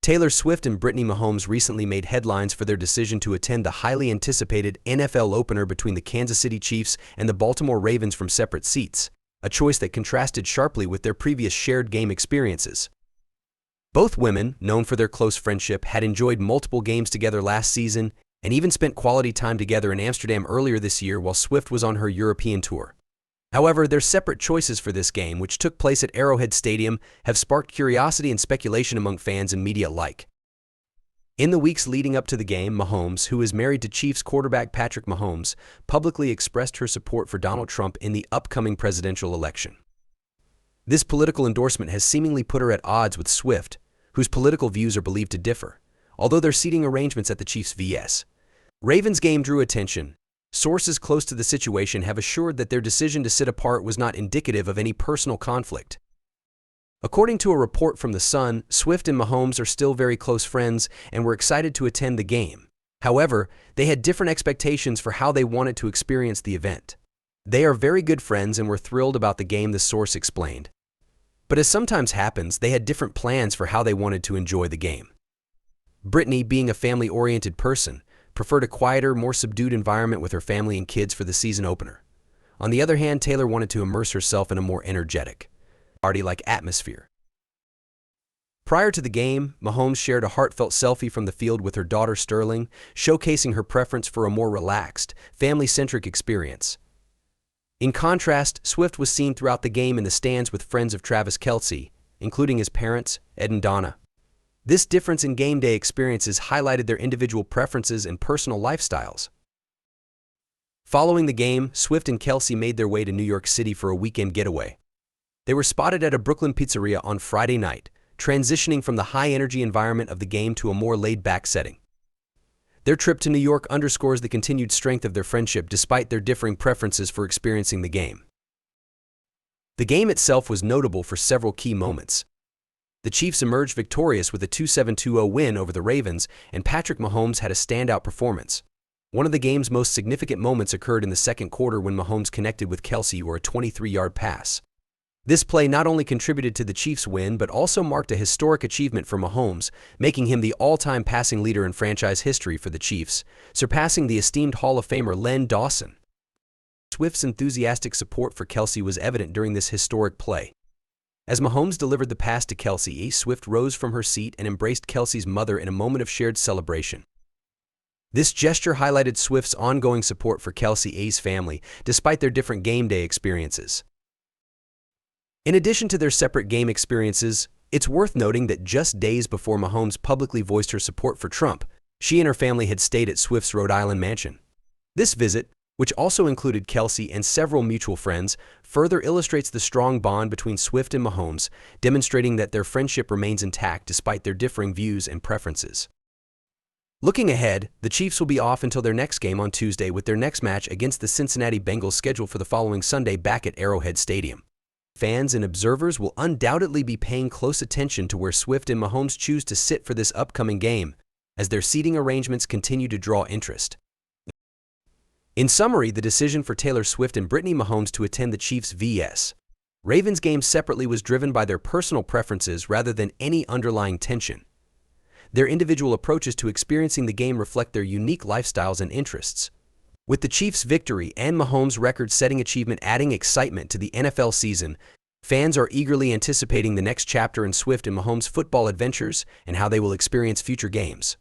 Taylor Swift and Brittany Mahomes recently made headlines for their decision to attend the highly anticipated NFL opener between the Kansas City Chiefs and the Baltimore Ravens from separate seats, a choice that contrasted sharply with their previous shared game experiences. Both women, known for their close friendship, had enjoyed multiple games together last season and even spent quality time together in Amsterdam earlier this year while Swift was on her European tour. However, their separate choices for this game, which took place at Arrowhead Stadium, have sparked curiosity and speculation among fans and media alike. In the weeks leading up to the game, Mahomes, who is married to Chiefs quarterback Patrick Mahomes, publicly expressed her support for Donald Trump in the upcoming presidential election. This political endorsement has seemingly put her at odds with Swift, whose political views are believed to differ, although their seating arrangements at the Chiefs vs. Ravens game drew attention. Sources close to the situation have assured that their decision to sit apart was not indicative of any personal conflict. According to a report from The Sun, Swift and Mahomes are still very close friends and were excited to attend the game. However, they had different expectations for how they wanted to experience the event. They are very good friends and were thrilled about the game, the source explained. But as sometimes happens, they had different plans for how they wanted to enjoy the game. Brittany, being a family-oriented person, preferred a quieter, more subdued environment with her family and kids for the season opener. On the other hand, Taylor wanted to immerse herself in a more energetic, party-like atmosphere. Prior to the game, Mahomes shared a heartfelt selfie from the field with her daughter Sterling, showcasing her preference for a more relaxed, family-centric experience. In contrast, Swift was seen throughout the game in the stands with friends of Travis Kelce, including his parents, Ed and Donna. This difference in game day experiences highlighted their individual preferences and personal lifestyles. Following the game, Swift and Kelce made their way to New York City for a weekend getaway. They were spotted at a Brooklyn pizzeria on Friday night, transitioning from the high-energy environment of the game to a more laid-back setting. Their trip to New York underscores the continued strength of their friendship despite their differing preferences for experiencing the game. The game itself was notable for several key moments. The Chiefs emerged victorious with a 27-20 win over the Ravens, and Patrick Mahomes had a standout performance. One of the game's most significant moments occurred in the second quarter when Mahomes connected with Kelce for a 23-yard pass. This play not only contributed to the Chiefs' win but also marked a historic achievement for Mahomes, making him the all-time passing leader in franchise history for the Chiefs, surpassing the esteemed Hall of Famer Len Dawson. Swift's enthusiastic support for Kelce was evident during this historic play. As Mahomes delivered the pass to Kelce, Swift rose from her seat and embraced Kelce's mother in a moment of shared celebration. This gesture highlighted Swift's ongoing support for Kelce's family, despite their different game day experiences. In addition to their separate game experiences, it's worth noting that just days before Mahomes publicly voiced her support for Trump, she and her family had stayed at Swift's Rhode Island mansion. This visit, which also included Kelce and several mutual friends, further illustrates the strong bond between Swift and Mahomes, demonstrating that their friendship remains intact despite their differing views and preferences. Looking ahead, the Chiefs will be off until their next game on Tuesday, with their next match against the Cincinnati Bengals scheduled for the following Sunday back at Arrowhead Stadium. Fans and observers will undoubtedly be paying close attention to where Swift and Mahomes choose to sit for this upcoming game, as their seating arrangements continue to draw interest. In summary, the decision for Taylor Swift and Brittany Mahomes to attend the Chiefs vs. Ravens game separately was driven by their personal preferences rather than any underlying tension. Their individual approaches to experiencing the game reflect their unique lifestyles and interests. With the Chiefs' victory and Mahomes' record-setting achievement adding excitement to the NFL season, fans are eagerly anticipating the next chapter in Swift and Mahomes' football adventures and how they will experience future games.